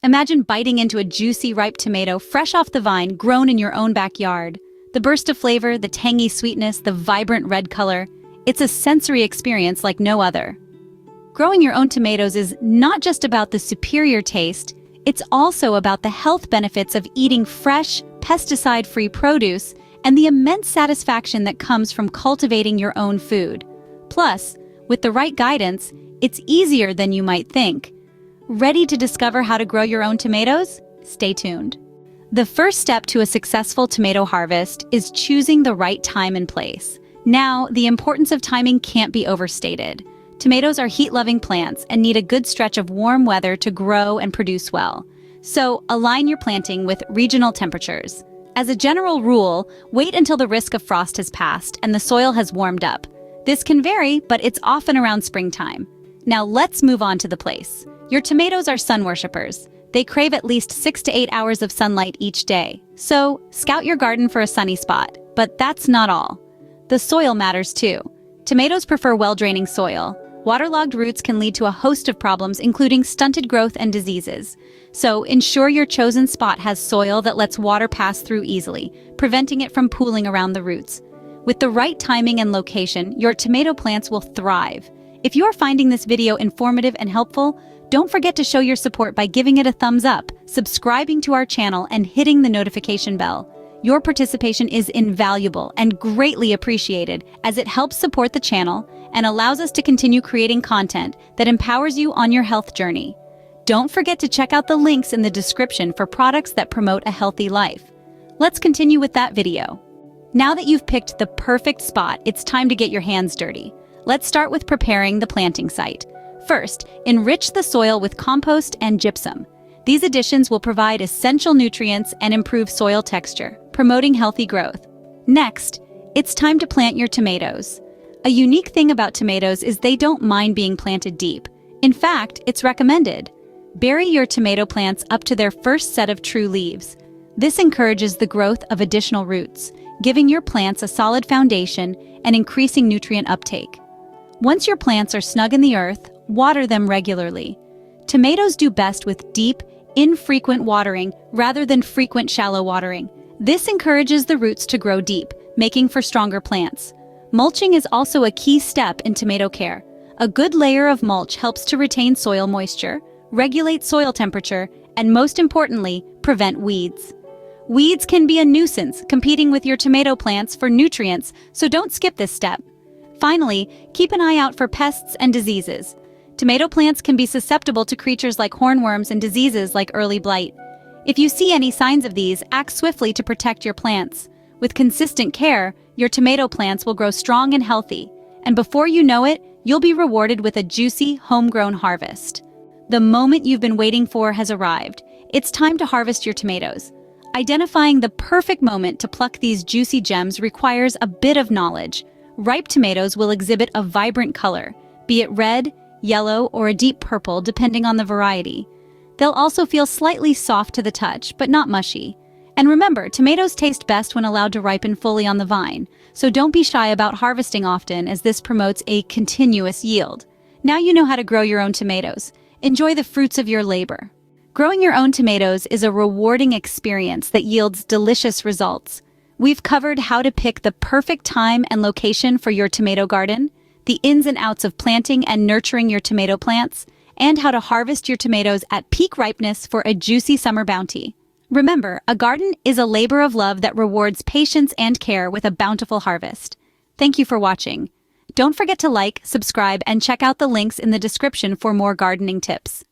Imagine biting into a juicy, ripe tomato fresh off the vine, grown in your own backyard. The burst of flavor, the tangy sweetness, the vibrant red color. It's a sensory experience like no other. Growing your own tomatoes is not just about the superior taste, it's also about the health benefits of eating fresh, pesticide-free produce and the immense satisfaction that comes from cultivating your own food. Plus, with the right guidance, it's easier than you might think. Ready to discover how to grow your own tomatoes? Stay tuned. The first step to a successful tomato harvest is choosing the right time and place. Now, the importance of timing can't be overstated. Tomatoes are heat-loving plants and need a good stretch of warm weather to grow and produce well. So, align your planting with regional temperatures. As a general rule, wait until the risk of frost has passed and the soil has warmed up. This can vary, but it's often around springtime. Now let's move on to the place. Your tomatoes are sun worshippers. They crave at least 6 to 8 hours of sunlight each day. So, scout your garden for a sunny spot. But that's not all. The soil matters too. Tomatoes prefer well-draining soil. Waterlogged roots can lead to a host of problems, including stunted growth and diseases. So, ensure your chosen spot has soil that lets water pass through easily, preventing it from pooling around the roots. With the right timing and location, your tomato plants will thrive. If you are finding this video informative and helpful, don't forget to show your support by giving it a thumbs up, subscribing to our channel, and hitting the notification bell. Your participation is invaluable and greatly appreciated as it helps support the channel and allows us to continue creating content that empowers you on your health journey. Don't forget to check out the links in the description for products that promote a healthy life. Let's continue with that video. Now that you've picked the perfect spot, it's time to get your hands dirty. Let's start with preparing the planting site. First, enrich the soil with compost and gypsum. These additions will provide essential nutrients and improve soil texture, promoting healthy growth. Next, it's time to plant your tomatoes. A unique thing about tomatoes is they don't mind being planted deep. In fact, it's recommended. Bury your tomato plants up to their first set of true leaves. This encourages the growth of additional roots, giving your plants a solid foundation and increasing nutrient uptake. Once your plants are snug in the earth, water them regularly. Tomatoes do best with deep, infrequent watering rather than frequent shallow watering. This encourages the roots to grow deep, making for stronger plants. Mulching is also a key step in tomato care. A good layer of mulch helps to retain soil moisture, regulate soil temperature, and most importantly, prevent weeds. Weeds can be a nuisance, competing with your tomato plants for nutrients, so don't skip this step. Finally, keep an eye out for pests and diseases. Tomato plants can be susceptible to creatures like hornworms and diseases like early blight. If you see any signs of these, act swiftly to protect your plants. With consistent care, your tomato plants will grow strong and healthy, and before you know it, you'll be rewarded with a juicy, homegrown harvest. The moment you've been waiting for has arrived. It's time to harvest your tomatoes. Identifying the perfect moment to pluck these juicy gems requires a bit of knowledge. Ripe tomatoes will exhibit a vibrant color, be it red, yellow, or a deep purple depending on the variety. They'll also feel slightly soft to the touch, but not mushy. And remember, tomatoes taste best when allowed to ripen fully on the vine, so don't be shy about harvesting often as this promotes a continuous yield. Now you know how to grow your own tomatoes. Enjoy the fruits of your labor. Growing your own tomatoes is a rewarding experience that yields delicious results. We've covered how to pick the perfect time and location for your tomato garden, the ins and outs of planting and nurturing your tomato plants, and how to harvest your tomatoes at peak ripeness for a juicy summer bounty. Remember, a garden is a labor of love that rewards patience and care with a bountiful harvest. Thank you for watching. Don't forget to like, subscribe, and check out the links in the description for more gardening tips.